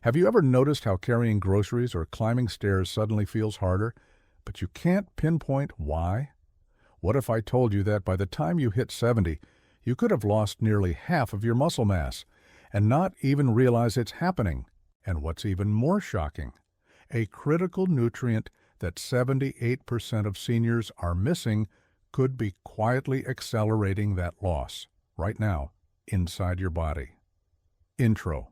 Have you ever noticed how carrying groceries or climbing stairs suddenly feels harder, but you can't pinpoint why? What if I told you that by the time you hit 70, you could have lost nearly half of your muscle mass and not even realize it's happening? And what's even more shocking, a critical nutrient that 78% of seniors are missing could be quietly accelerating that loss right now inside your body. Intro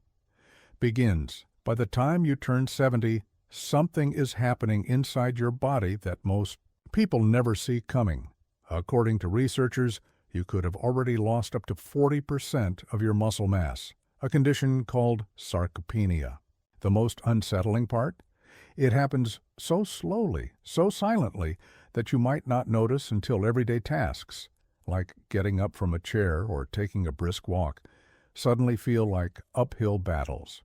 begins. By the time you turn 70, something is happening inside your body that most people never see coming. According to researchers, you could have already lost up to 40% of your muscle mass, a condition called sarcopenia. The most unsettling part? It happens so slowly, so silently, that you might not notice until everyday tasks, like getting up from a chair or taking a brisk walk, suddenly feel like uphill battles.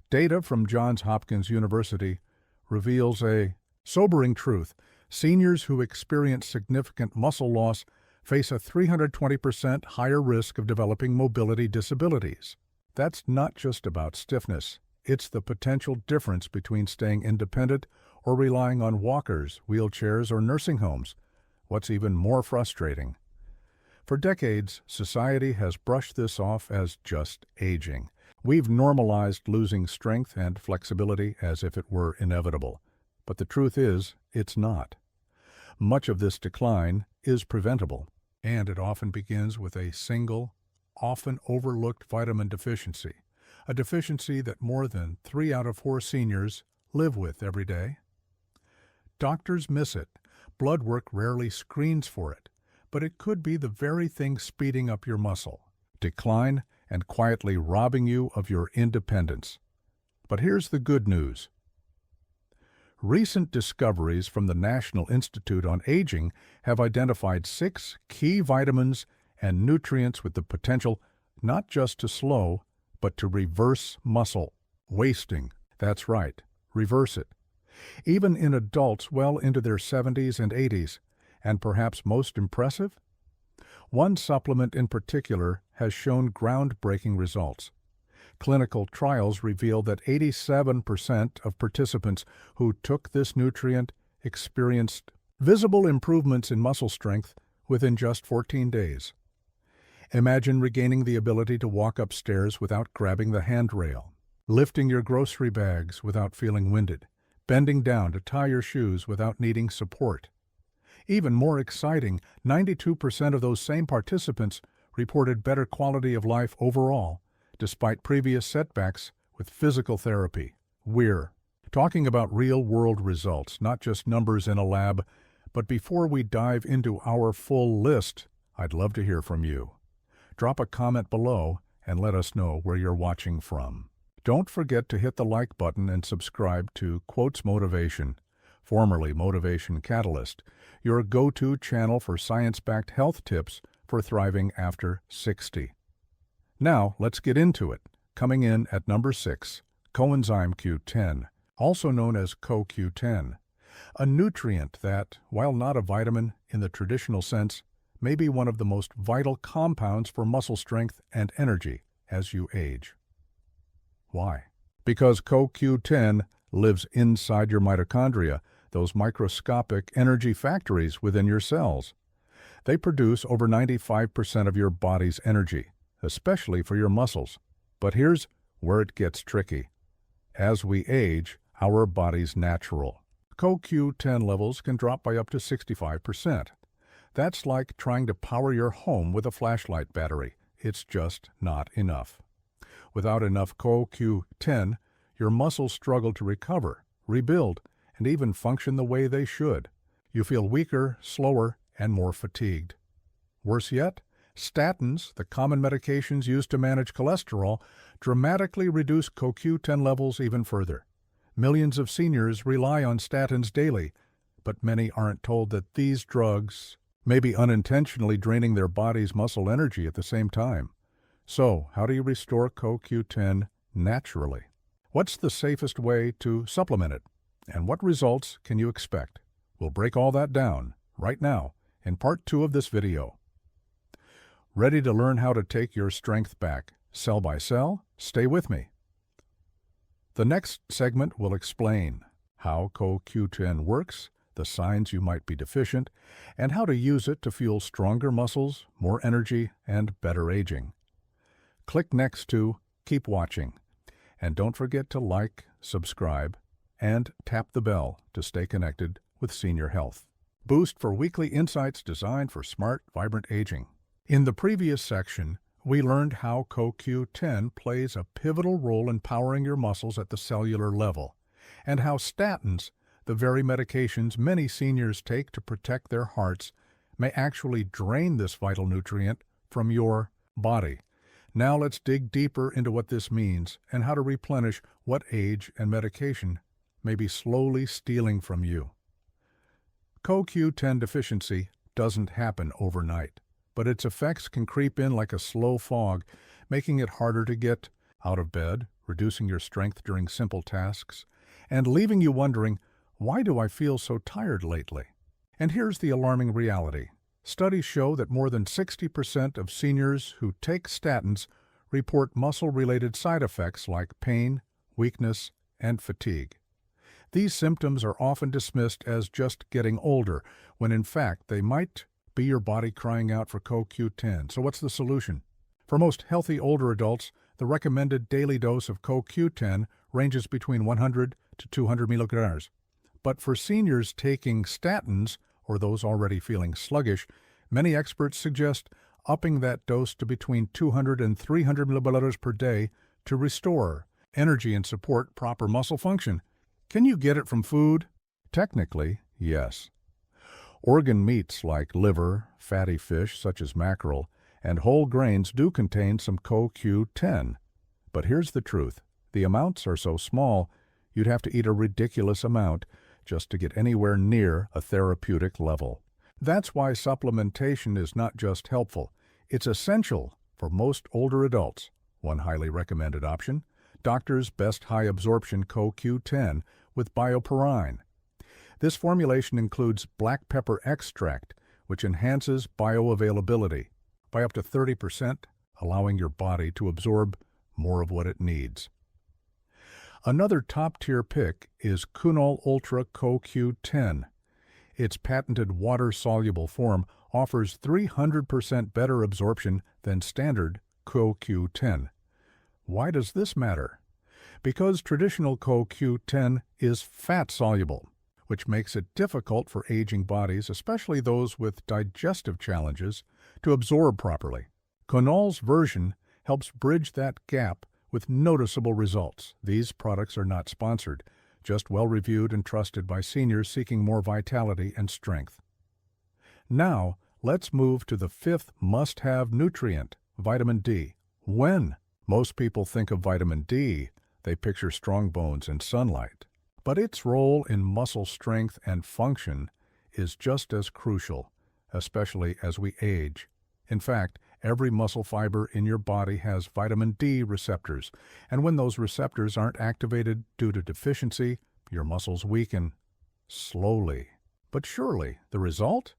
Data from Johns Hopkins University reveals a sobering truth. Seniors who experience significant muscle loss face a 320% higher risk of developing mobility disabilities. That's not just about stiffness. It's the potential difference between staying independent or relying on walkers, wheelchairs, or nursing homes. What's even more frustrating? For decades, society has brushed this off as just aging. We've normalized losing strength and flexibility as if it were inevitable. But the truth is, it's not. Much of this decline is preventable, and it often begins with a single, often overlooked vitamin deficiency, a deficiency that more than 3 out of 4 seniors live with every day. Doctors miss it. Blood work rarely screens for it, but it could be the very thing speeding up your muscle decline and quietly robbing you of your independence. But here's the good news. Recent discoveries from the National Institute on Aging have identified 6 key vitamins and nutrients with the potential not just to slow, but to reverse muscle wasting. That's right, reverse it. Even in adults well into their 70s and 80s, and perhaps most impressive? One supplement in particular has shown groundbreaking results. Clinical trials reveal that 87% of participants who took this nutrient experienced visible improvements in muscle strength within just 14 days. Imagine regaining the ability to walk upstairs without grabbing the handrail, lifting your grocery bags without feeling winded, bending down to tie your shoes without needing support. Even more exciting, 92% of those same participants reported better quality of life overall, despite previous setbacks with physical therapy. We're talking about real-world results, not just numbers in a lab. But before we dive into our full list, I'd love to hear from you. Drop a comment below and let us know where you're watching from. Don't forget to hit the like button and subscribe to Quotes Motivation, formerly Motivation Catalyst, your go-to channel for science-backed health tips for thriving after 60. Now, let's get into it. Coming in at number 6, coenzyme Q10, also known as CoQ10, a nutrient that, while not a vitamin in the traditional sense, may be one of the most vital compounds for muscle strength and energy as you age. Why? Because CoQ10 lives inside your mitochondria, those microscopic energy factories within your cells. They produce over 95% of your body's energy, especially for your muscles. But here's where it gets tricky. As we age, our body's natural CoQ10 levels can drop by up to 65%. That's like trying to power your home with a flashlight battery. It's just not enough. Without enough CoQ10, your muscles struggle to recover, rebuild, and even function the way they should. You feel weaker, slower, and more fatigued. Worse yet, statins, the common medications used to manage cholesterol, dramatically reduce CoQ10 levels even further. Millions of seniors rely on statins daily, but many aren't told that these drugs may be unintentionally draining their body's muscle energy at the same time. So, how do you restore CoQ10 naturally? What's the safest way to supplement it? And what results can you expect? We'll break all that down right now in part 2 of this video. Ready to learn how to take your strength back cell by cell? Stay with me. The next segment will explain how CoQ10 works, the signs you might be deficient, and how to use it to fuel stronger muscles, more energy, and better aging. Click next to keep watching, and don't forget to like, subscribe, and tap the bell to stay connected with Senior Health. Boost for weekly insights designed for smart, vibrant aging. In the previous section, we learned how CoQ10 plays a pivotal role in powering your muscles at the cellular level, and how statins, the very medications many seniors take to protect their hearts, may actually drain this vital nutrient from your body. Now let's dig deeper into what this means and how to replenish what age and medication may be slowly stealing from you. CoQ10 deficiency doesn't happen overnight, but its effects can creep in like a slow fog, making it harder to get out of bed, reducing your strength during simple tasks, and leaving you wondering, why do I feel so tired lately? And here's the alarming reality. Studies show that more than 60% of seniors who take statins report muscle-related side effects like pain, weakness, and fatigue. These symptoms are often dismissed as just getting older, when in fact they might be your body crying out for CoQ10. So what's the solution? For most healthy older adults, the recommended daily dose of CoQ10 ranges between 100 to 200 milligrams. But for seniors taking statins, or those already feeling sluggish, many experts suggest upping that dose to between 200 and 300 milliliters per day to restore energy and support proper muscle function. Can you get it from food? Technically, yes. Organ meats like liver, fatty fish such as mackerel, and whole grains do contain some CoQ10. But here's the truth. The amounts are so small, you'd have to eat a ridiculous amount just to get anywhere near a therapeutic level. That's why supplementation is not just helpful. It's essential for most older adults. One highly recommended option, Doctor's Best High Absorption CoQ10 with bioperine. This formulation includes black pepper extract, which enhances bioavailability by up to 30%, allowing your body to absorb more of what it needs. Another top-tier pick is Cunol Ultra CoQ10. Its patented water-soluble form offers 300% better absorption than standard CoQ10. Why does this matter? Because traditional CoQ10 is fat-soluble, which makes it difficult for aging bodies, especially those with digestive challenges, to absorb properly. Cunol's version helps bridge that gap with noticeable results. These products are not sponsored, just well-reviewed and trusted by seniors seeking more vitality and strength. Now, let's move to the fifth must-have nutrient, vitamin D. When most people think of vitamin D, they picture strong bones and sunlight. But its role in muscle strength and function is just as crucial, especially as we age. In fact, every muscle fiber in your body has vitamin D receptors, and when those receptors aren't activated due to deficiency, your muscles weaken slowly but surely. The result?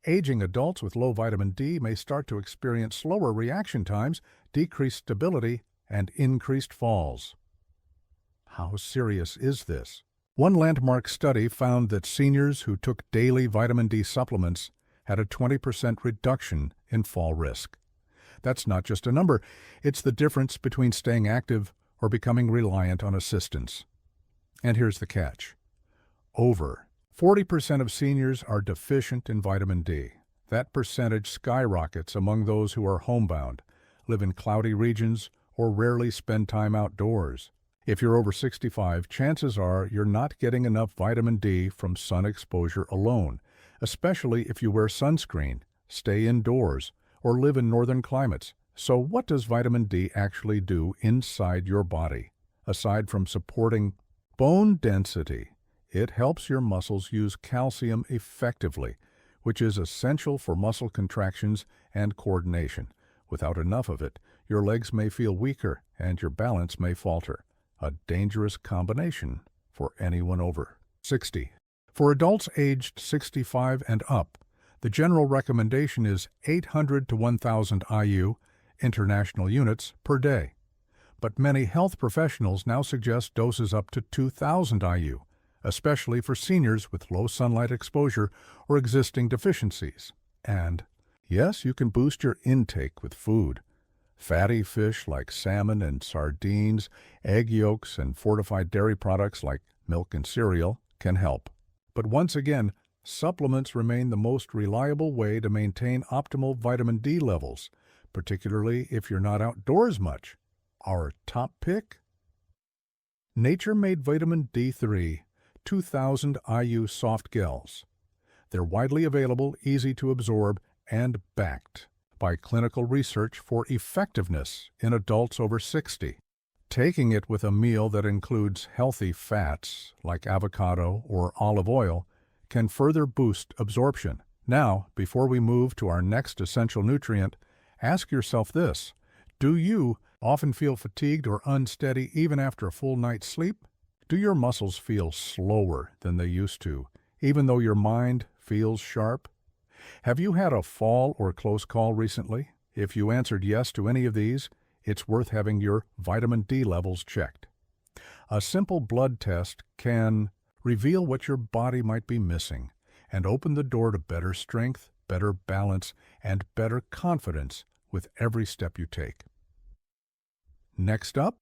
Aging adults with low vitamin D may start to experience slower reaction times, decreased stability, and increased falls. How serious is this? One landmark study found that seniors who took daily vitamin D supplements had a 20% reduction in fall risk. That's not just a number, it's the difference between staying active or becoming reliant on assistance. And here's the catch. Over 40% of seniors are deficient in vitamin D. That percentage skyrockets among those who are homebound, live in cloudy regions, or rarely spend time outdoors. If you're over 65, chances are you're not getting enough vitamin D from sun exposure alone, especially if you wear sunscreen, stay indoors, or live in northern climates. So what does vitamin D actually do inside your body? Aside from supporting bone density, it helps your muscles use calcium effectively, which is essential for muscle contractions and coordination. Without enough of it, your legs may feel weaker and your balance may falter. A dangerous combination for anyone over 60. For adults aged 65 and up, the general recommendation is 800 to 1,000 IU, international units, per day. but many health professionals now suggest doses up to 2,000 IU, especially for seniors with low sunlight exposure or existing deficiencies. And yes, you can boost your intake with food. Fatty fish like salmon and sardines, egg yolks, and fortified dairy products like milk and cereal can help. But once again, supplements remain the most reliable way to maintain optimal vitamin D levels, particularly if you're not outdoors much. Our top pick? Nature-made vitamin D3, 2000 IU soft gels. They're widely available, easy to absorb, and backed by clinical research for effectiveness in adults over 60. Taking it with a meal that includes healthy fats like avocado or olive oil can further boost absorption. Now, before we move to our next essential nutrient, ask yourself this: do you often feel fatigued or unsteady even after a full night's sleep? Do your muscles feel slower than they used to, even though your mind feels sharp? Have you had a fall or close call recently? If you answered yes to any of these, it's worth having your vitamin D levels checked. A simple blood test can reveal what your body might be missing and open the door to better strength, better balance, and better confidence with every step you take. Next up,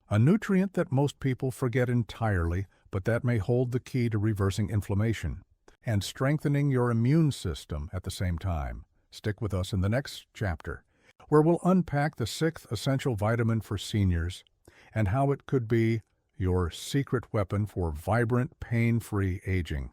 a nutrient that most people forget entirely, but that may hold the key to reversing inflammation and strengthening your immune system at the same time. Stick with us in the next chapter, where we'll unpack the 6th essential vitamin for seniors and how it could be your secret weapon for vibrant, pain-free aging.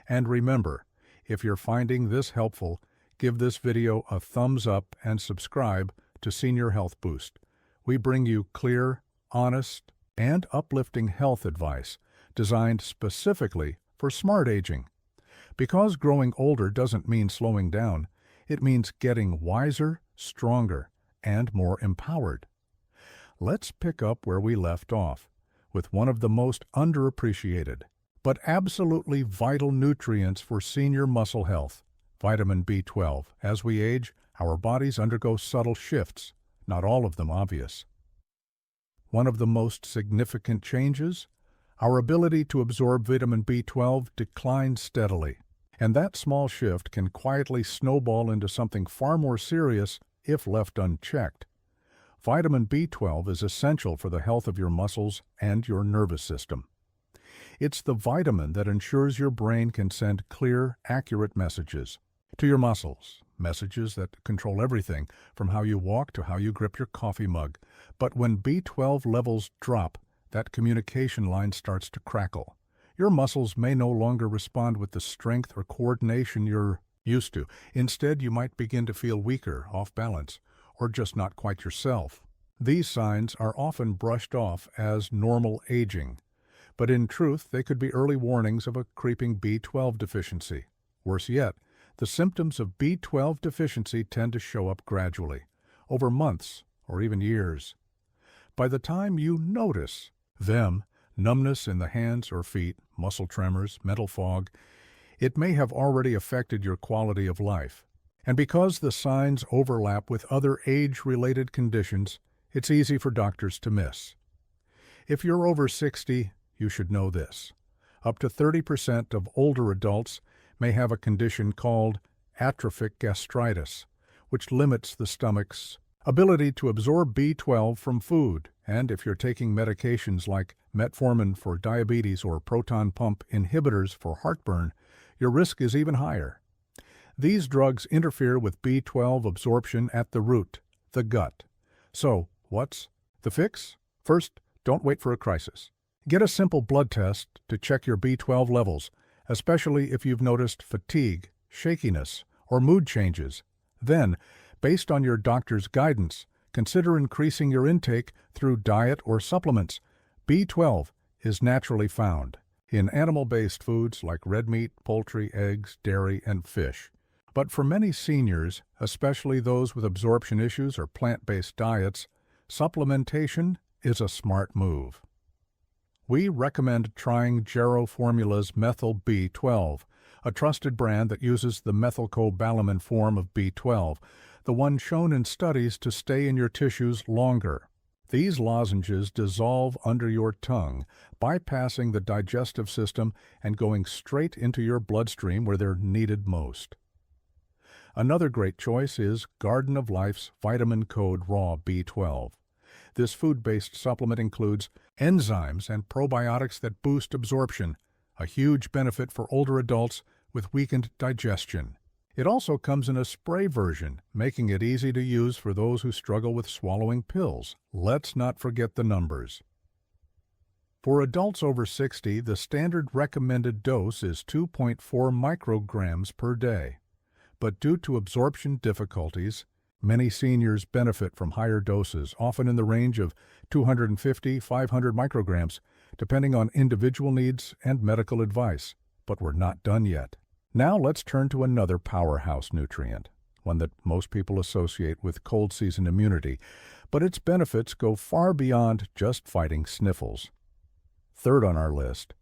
And remember, if you're finding this helpful, give this video a thumbs up and subscribe to Senior Health Boost. We bring you clear, honest, and uplifting health advice designed specifically for smart aging. Because growing older doesn't mean slowing down, it means getting wiser, stronger, and more empowered. Let's pick up where we left off, with one of the most underappreciated, but absolutely vital nutrients for senior muscle health, vitamin B12. As we age, our bodies undergo subtle shifts, not all of them obvious. One of the most significant changes? Our ability to absorb vitamin B12 declines steadily, and that small shift can quietly snowball into something far more serious if left unchecked. Vitamin B12 is essential for the health of your muscles and your nervous system. It's the vitamin that ensures your brain can send clear, accurate messages to your muscles, messages that control everything from how you walk to how you grip your coffee mug. But when B12 levels drop, that communication line starts to crackle. Your muscles may no longer respond with the strength or coordination you're used to. Instead, you might begin to feel weaker, off balance, or just not quite yourself. These signs are often brushed off as normal aging, but in truth, they could be early warnings of a creeping B12 deficiency. Worse yet, the symptoms of B12 deficiency tend to show up gradually, over months or even years. By the time you notice them, numbness in the hands or feet, muscle tremors, mental fog, it may have already affected your quality of life. And because the signs overlap with other age-related conditions, it's easy for doctors to miss. If you're over 60, you should know this. Up to 30% of older adults may have a condition called atrophic gastritis, which limits the stomach's ability to absorb B12 from food. And if you're taking medications like metformin for diabetes or proton pump inhibitors for heartburn, your risk is even higher. These drugs interfere with B12 absorption at the root, the gut. So, what's the fix? First, don't wait for a crisis. Get a simple blood test to check your B12 levels, especially if you've noticed fatigue, shakiness, or mood changes. Then, based on your doctor's guidance, consider increasing your intake through diet or supplements. B12 is naturally found in animal-based foods like red meat, poultry, eggs, dairy, and fish. But for many seniors, especially those with absorption issues or plant-based diets, supplementation is a smart move. We recommend trying Jarrow Formula's Methyl B12, a trusted brand that uses the methylcobalamin form of B12, the one shown in studies to stay in your tissues longer. These lozenges dissolve under your tongue, bypassing the digestive system and going straight into your bloodstream where they're needed most. Another great choice is Garden of Life's Vitamin Code Raw B12. This food-based supplement includes enzymes and probiotics that boost absorption, a huge benefit for older adults with weakened digestion. It also comes in a spray version, making it easy to use for those who struggle with swallowing pills. Let's not forget the numbers. For adults over 60, the standard recommended dose is 2.4 micrograms per day. But due to absorption difficulties, many seniors benefit from higher doses, often in the range of 250-500 micrograms, depending on individual needs and medical advice. But we're not done yet. Now let's turn to another powerhouse nutrient, one that most people associate with cold season immunity, but its benefits go far beyond just fighting sniffles. Third on our list,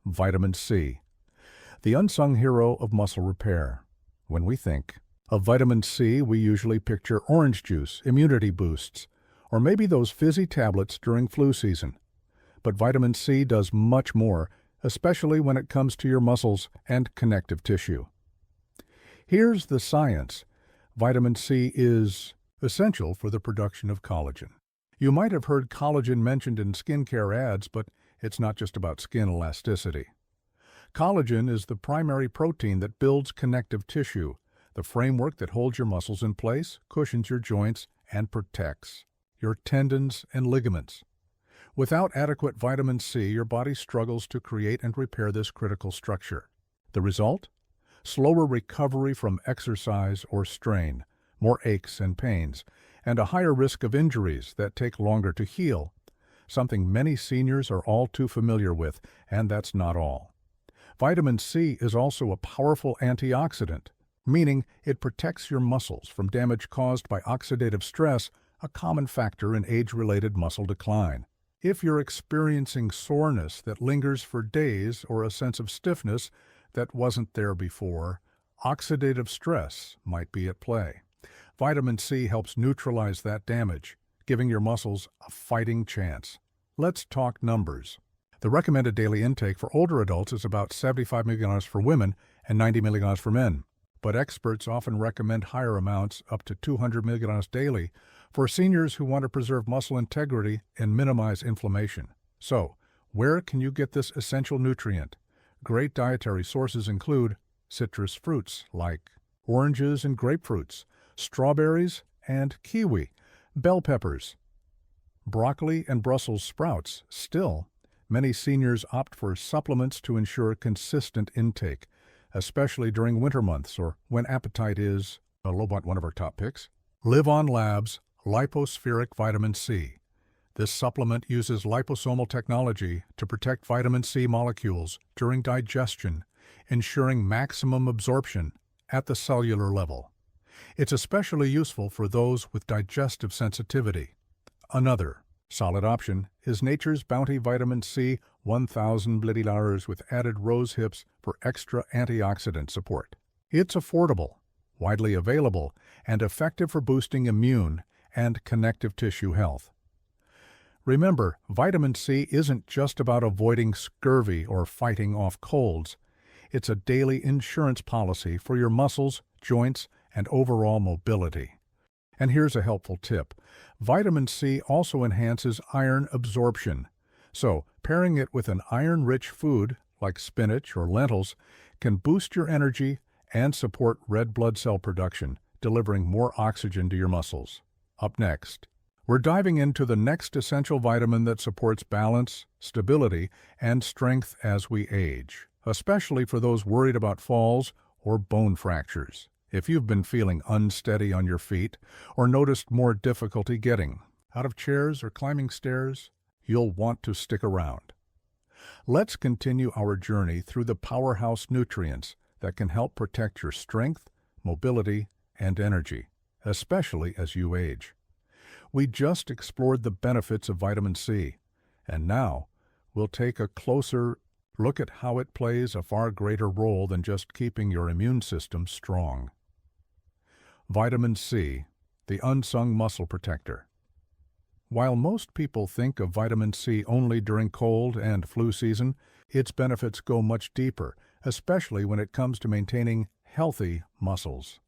vitamin C, the unsung hero of muscle repair. When we think of vitamin C, we usually picture orange juice, immunity boosts, or maybe those fizzy tablets during flu season. But vitamin C does much more, especially when it comes to your muscles and connective tissue. Here's the science. Vitamin C is essential for the production of collagen. You might have heard collagen mentioned in skincare ads, but it's not just about skin elasticity. Collagen is the primary protein that builds connective tissue, the framework that holds your muscles in place, cushions your joints, and protects your tendons and ligaments. Without adequate vitamin C, your body struggles to create and repair this critical structure. The result? Slower recovery from exercise or strain, more aches and pains, and a higher risk of injuries that take longer to heal, something many seniors are all too familiar with, and that's not all. Vitamin C is also a powerful antioxidant, meaning it protects your muscles from damage caused by oxidative stress, a common factor in age-related muscle decline. If you're experiencing soreness that lingers for days or a sense of stiffness that wasn't there before, oxidative stress might be at play. Vitamin C helps neutralize that damage, giving your muscles a fighting chance. Let's talk numbers. The recommended daily intake for older adults is about 75 milligrams for women and 90 milligrams for men, but experts often recommend higher amounts, up to 200 milligrams daily, for seniors who want to preserve muscle integrity and minimize inflammation. So, where can you get this essential nutrient? Great dietary sources include citrus fruits like oranges and grapefruits, strawberries and kiwi, bell peppers, broccoli and Brussels sprouts. Still, many seniors opt for supplements to ensure consistent intake, especially during winter months or when appetite is one of our top picks. Live On Labs Lipospheric Vitamin C. This supplement uses liposomal technology to protect vitamin C molecules during digestion, ensuring maximum absorption at the cellular level. It's especially useful for those with digestive sensitivity. Another solid option is Nature's Bounty Vitamin C 1000 milliliters with added rose hips for extra antioxidant support. It's affordable, widely available, and effective for boosting immune and connective tissue health. Remember, vitamin C isn't just about avoiding scurvy or fighting off colds. It's a daily insurance policy for your muscles, joints, and overall mobility. And here's a helpful tip. Vitamin C also enhances iron absorption. So, pairing it with an iron-rich food, like spinach or lentils, can boost your energy and support red blood cell production, delivering more oxygen to your muscles. Up next, we're diving into the next essential vitamin that supports balance, stability, and strength as we age, especially for those worried about falls or bone fractures. If you've been feeling unsteady on your feet or noticed more difficulty getting out of chairs or climbing stairs, you'll want to stick around. Let's continue our journey through the powerhouse nutrients that can help protect your strength, mobility, and energy, especially as you age. We just explored the benefits of vitamin C, and now we'll take a closer look at how it plays a far greater role than just keeping your immune system strong. Vitamin C, the unsung muscle protector. While most people think of vitamin C only during cold and flu season, its benefits go much deeper, especially when it comes to maintaining healthy muscles.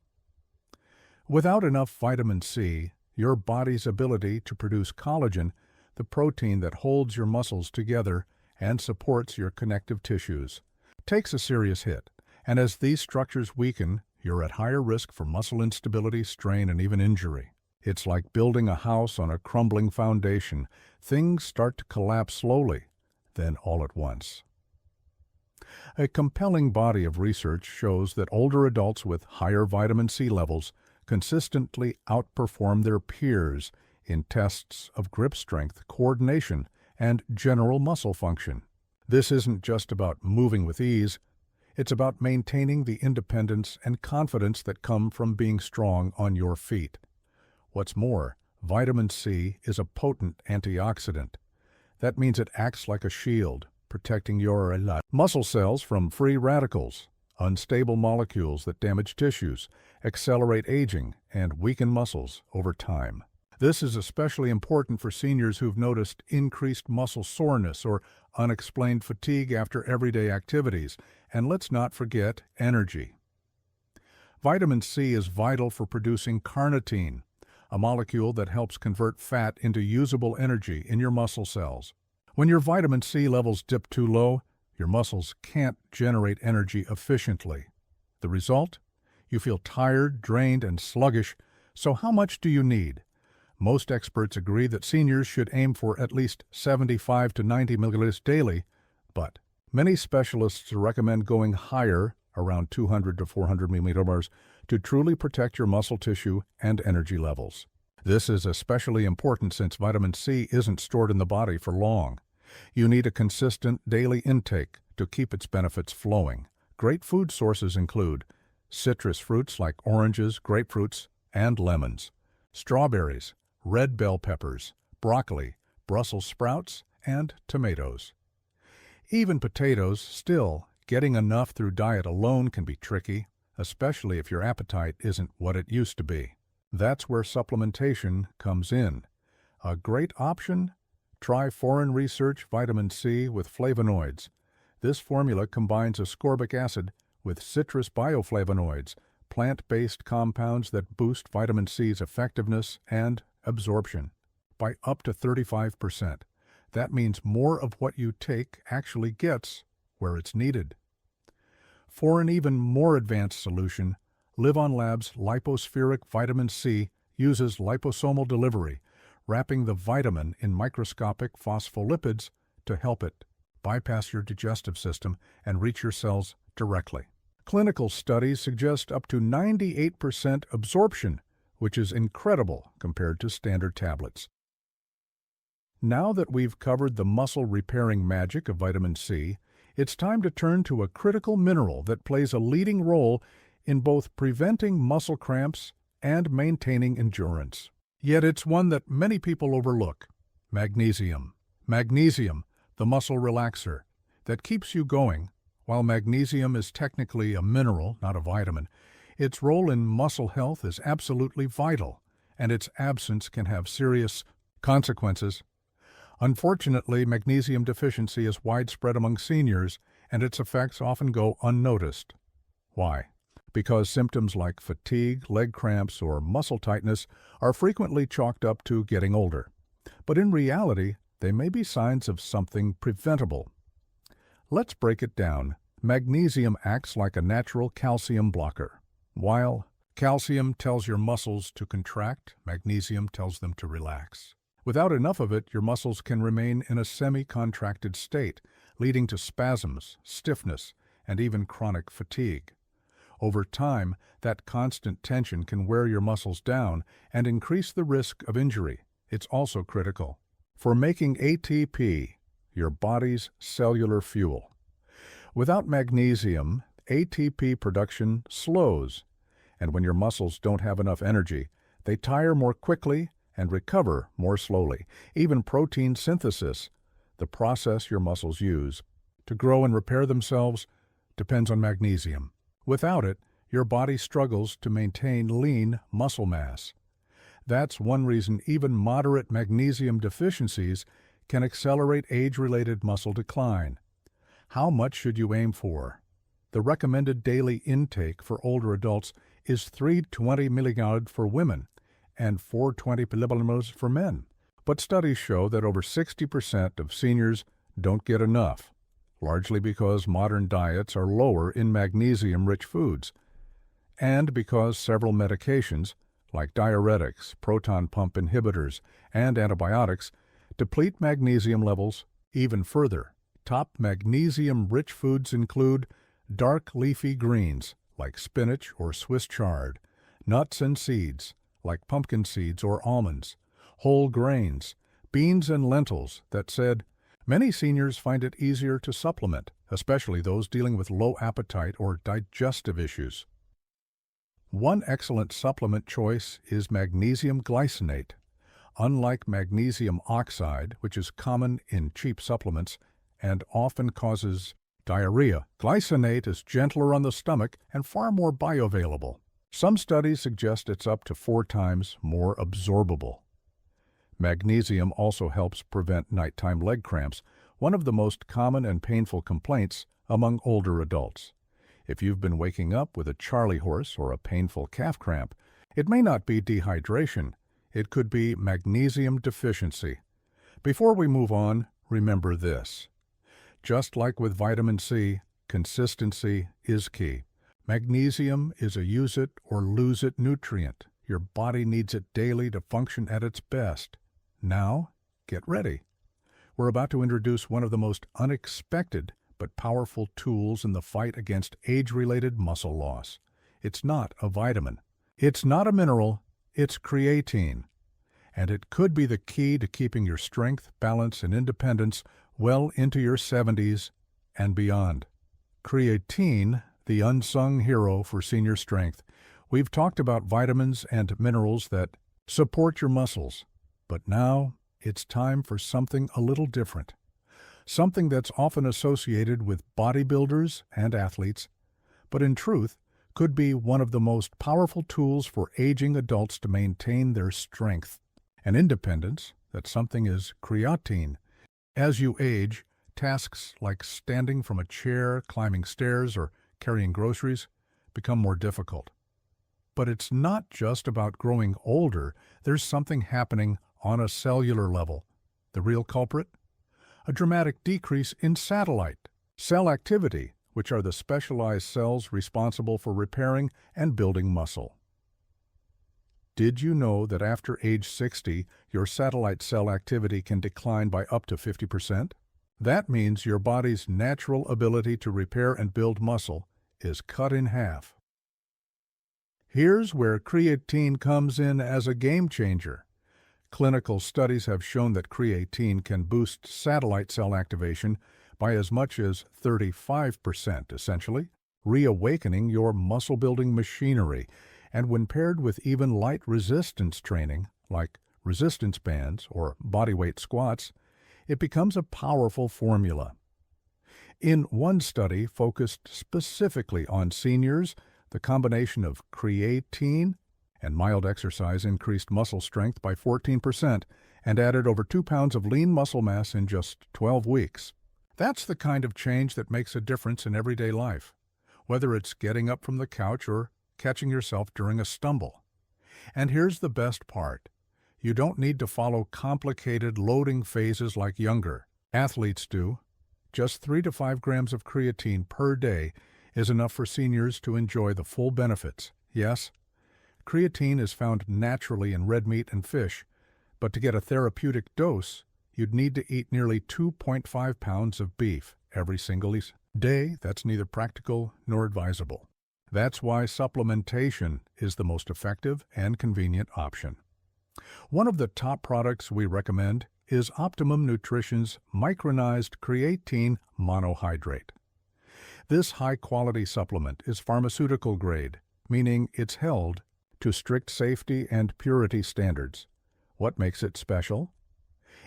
Without enough vitamin C, your body's ability to produce collagen, the protein that holds your muscles together and supports your connective tissues, takes a serious hit. And as these structures weaken, you're at higher risk for muscle instability, strain, and even injury. It's like building a house on a crumbling foundation. Things start to collapse slowly, then all at once. A compelling body of research shows that older adults with higher vitamin C levels consistently outperform their peers in tests of grip strength, coordination, and general muscle function. This isn't just about moving with ease, it's about maintaining the independence and confidence that come from being strong on your feet. What's more, vitamin C is a potent antioxidant. That means it acts like a shield, protecting your muscle cells from free radicals, unstable molecules that damage tissues, accelerate aging, and weaken muscles over time. This is especially important for seniors who've noticed increased muscle soreness or unexplained fatigue after everyday activities. And let's not forget energy. Vitamin C is vital for producing carnitine, a molecule that helps convert fat into usable energy in your muscle cells. When your vitamin C levels dip too low, your muscles can't generate energy efficiently. The result? You feel tired, drained, and sluggish. So how much do you need? Most experts agree that seniors should aim for at least 75 to 90 milliliters daily, but many specialists recommend going higher, around 200 to 400 milliliters, to truly protect your muscle tissue and energy levels. This is especially important since vitamin C isn't stored in the body for long. You need a consistent daily intake to keep its benefits flowing. Great food sources include citrus fruits like oranges, grapefruits, and lemons, strawberries, red bell peppers, broccoli, Brussels sprouts, and tomatoes. Even potatoes, still, getting enough through diet alone can be tricky, especially if your appetite isn't what it used to be. That's where supplementation comes in. A great option? Try foreign research vitamin C with flavonoids. This formula combines ascorbic acid with citrus bioflavonoids, plant-based compounds that boost vitamin C's effectiveness and absorption by up to 35%. That means more of what you take actually gets where it's needed. For an even more advanced solution, Live-On Labs Lipospheric Vitamin C uses liposomal delivery, wrapping the vitamin in microscopic phospholipids to help it bypass your digestive system and reach your cells directly. Clinical studies suggest up to 98% absorption, which is incredible compared to standard tablets. Now that we've covered the muscle-repairing magic of vitamin C, it's time to turn to a critical mineral that plays a leading role in both preventing muscle cramps and maintaining endurance. Yet it's one that many people overlook: magnesium. Magnesium, the muscle relaxer, that keeps you going. While magnesium is technically a mineral, not a vitamin, its role in muscle health is absolutely vital, and its absence can have serious consequences. Unfortunately, magnesium deficiency is widespread among seniors, and its effects often go unnoticed. Why? Because symptoms like fatigue, leg cramps, or muscle tightness are frequently chalked up to getting older. But in reality, they may be signs of something preventable. Let's break it down. Magnesium acts like a natural calcium blocker. While calcium tells your muscles to contract, magnesium tells them to relax. Without enough of it, your muscles can remain in a semi-contracted state, leading to spasms, stiffness, and even chronic fatigue. Over time, that constant tension can wear your muscles down and increase the risk of injury. It's also critical for making ATP, your body's cellular fuel. Without magnesium, ATP production slows, and when your muscles don't have enough energy, they tire more quickly and recover more slowly. Even protein synthesis, the process your muscles use to grow and repair themselves, depends on magnesium. Without it, your body struggles to maintain lean muscle mass. That's one reason even moderate magnesium deficiencies can accelerate age-related muscle decline. How much should you aim for? The recommended daily intake for older adults is 320 mg for women and 420 mg for men. But studies show that over 60% of seniors don't get enough, largely because modern diets are lower in magnesium-rich foods, and because several medications, like diuretics, proton pump inhibitors, and antibiotics, deplete magnesium levels even further. Top magnesium-rich foods include dark leafy greens, like spinach or Swiss chard, nuts and seeds, like pumpkin seeds or almonds, whole grains, beans and lentils. That said, many seniors find it easier to supplement, especially those dealing with low appetite or digestive issues. One excellent supplement choice is magnesium glycinate. Unlike magnesium oxide, which is common in cheap supplements and often causes diarrhea, glycinate is gentler on the stomach and far more bioavailable. Some studies suggest it's up to 4 times more absorbable. Magnesium also helps prevent nighttime leg cramps, one of the most common and painful complaints among older adults. If you've been waking up with a charley horse or a painful calf cramp, it may not be dehydration. It could be magnesium deficiency. Before we move on, remember this. Just like with vitamin C, consistency is key. Magnesium is a use-it-or-lose-it nutrient. Your body needs it daily to function at its best. Now, get ready. We're about to introduce one of the most unexpected but powerful tools in the fight against age-related muscle loss. It's not a vitamin. It's not a mineral. It's creatine. And it could be the key to keeping your strength, balance, and independence well into your 70s and beyond. Creatine, the unsung hero for senior strength. We've talked about vitamins and minerals that support your muscles. But now, it's time for something a little different. Something that's often associated with bodybuilders and athletes, but in truth, could be one of the most powerful tools for aging adults to maintain their strength and independence. That something is creatine. As you age, tasks like standing from a chair, climbing stairs, or carrying groceries become more difficult. But it's not just about growing older. There's something happening on a cellular level. The real culprit? A dramatic decrease in satellite cell activity, which are the specialized cells responsible for repairing and building muscle. Did you know that after age 60, your satellite cell activity can decline by up to 50%? That means your body's natural ability to repair and build muscle is cut in half. Here's where creatine comes in as a game changer. Clinical studies have shown that creatine can boost satellite cell activation by as much as 35%, essentially, reawakening your muscle-building machinery. And when paired with even light resistance training, like resistance bands or bodyweight squats, it becomes a powerful formula. In one study focused specifically on seniors, the combination of creatine and mild exercise increased muscle strength by 14% and added over 2 pounds of lean muscle mass in just 12 weeks. That's the kind of change that makes a difference in everyday life, whether it's getting up from the couch or catching yourself during a stumble. And here's the best part. You don't need to follow complicated loading phases like younger athletes do. Just 3 to 5 grams of creatine per day is enough for seniors to enjoy the full benefits. Yes, creatine is found naturally in red meat and fish, but to get a therapeutic dose, you'd need to eat nearly 2.5 pounds of beef every single day. That's neither practical nor advisable. That's why supplementation is the most effective and convenient option. One of the top products we recommend is Optimum Nutrition's micronized creatine monohydrate. This high-quality supplement is pharmaceutical grade, meaning it's held to strict safety and purity standards. What makes it special?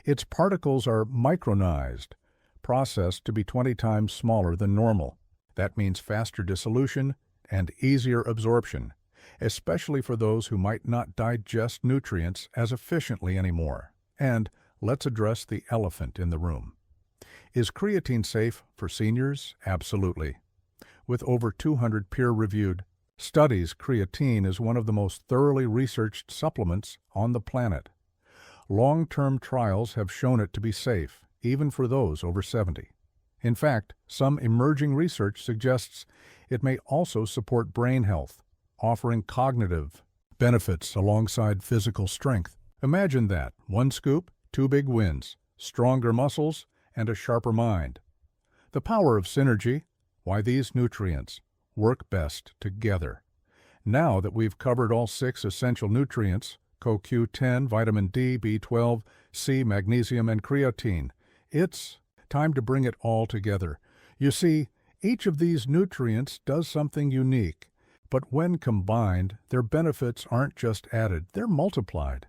Its particles are micronized, processed to be 20 times smaller than normal. That means faster dissolution and easier absorption. especially for those who might not digest nutrients as efficiently anymore. And let's address the elephant in the room. Is creatine safe for seniors? Absolutely. With over 200 peer-reviewed studies, creatine is one of the most thoroughly researched supplements on the planet. Long-term trials have shown it to be safe, even for those over 70. In fact, some emerging research suggests it may also support brain health, offering cognitive benefits alongside physical strength. Imagine that. One scoop, two big wins, stronger muscles, and a sharper mind. The power of synergy, why these nutrients work best together. Now that we've covered all 6 essential nutrients, CoQ10, vitamin D, B12, C, magnesium, and creatine, it's time to bring it all together. You see, each of these nutrients does something unique, but when combined, their benefits aren't just added, they're multiplied.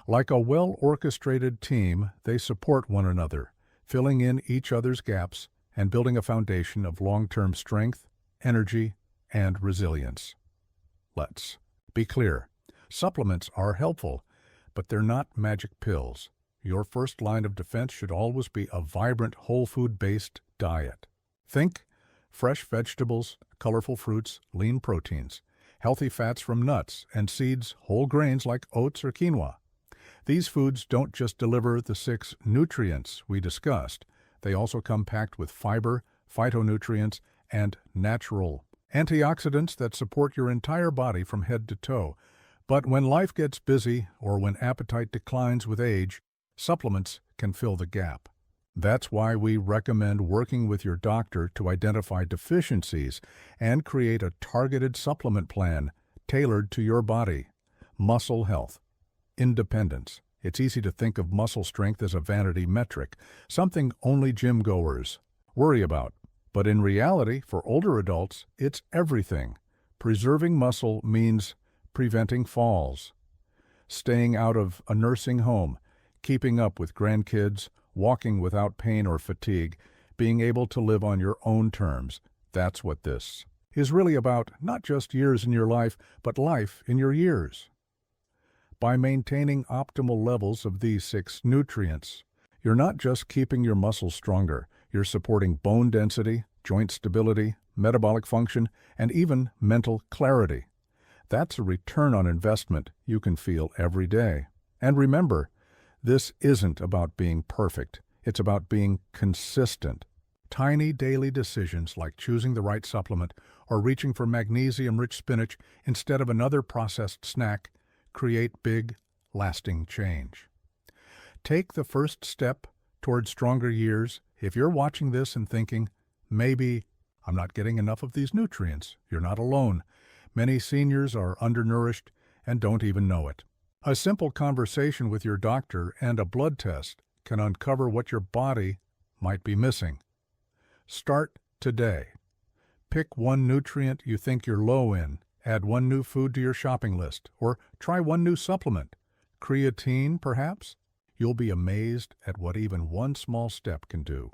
Like a well-orchestrated team, they support one another, filling in each other's gaps and building a foundation of long-term strength, energy, and resilience. Let's be clear. Supplements are helpful, but they're not magic pills. Your first line of defense should always be a vibrant, whole food-based diet. Think fresh vegetables, colorful fruits, lean proteins, healthy fats from nuts and seeds, whole grains like oats or quinoa. These foods don't just deliver the 6 nutrients we discussed. They also come packed with fiber, phytonutrients, and natural antioxidants that support your entire body from head to toe. But when life gets busy or when appetite declines with age, supplements can fill the gap. That's why we recommend working with your doctor to identify deficiencies and create a targeted supplement plan tailored to your body. Muscle health. Independence. It's easy to think of muscle strength as a vanity metric, something only gym goers worry about. But in reality, for older adults, it's everything. Preserving muscle means preventing falls, staying out of a nursing home, keeping up with grandkids, walking without pain or fatigue, being able to live on your own terms. That's what this is really about, not just years in your life, but life in your years. By maintaining optimal levels of these 6 nutrients, you're not just keeping your muscles stronger, you're supporting bone density, joint stability, metabolic function, and even mental clarity. That's a return on investment you can feel every day. And remember, this isn't about being perfect. It's about being consistent. Tiny daily decisions like choosing the right supplement or reaching for magnesium-rich spinach instead of another processed snack create big, lasting change. Take the first step toward stronger years. If you're watching this and thinking, maybe I'm not getting enough of these nutrients, you're not alone. Many seniors are undernourished and don't even know it. A simple conversation with your doctor and a blood test can uncover what your body might be missing. Start today. Pick one nutrient you think you're low in, add one new food to your shopping list, or try one new supplement. Creatine, perhaps? You'll be amazed at what even one small step can do.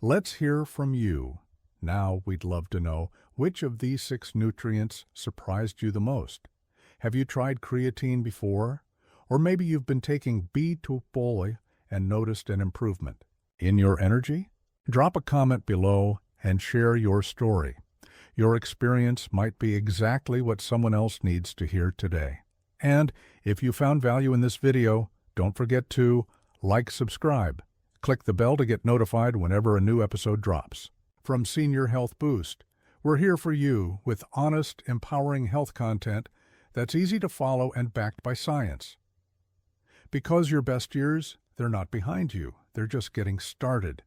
Let's hear from you. Now we'd love to know which of these 6 nutrients surprised you the most. Have you tried creatine before? Or maybe you've been taking B12 and noticed an improvement in your energy? Drop a comment below and share your story. Your experience might be exactly what someone else needs to hear today. And if you found value in this video, don't forget to subscribe. Click the bell to get notified whenever a new episode drops. From Senior Health Boost, we're here for you with honest, empowering health content that's easy to follow and backed by science. Because your best years, they're not behind you. They're just getting started.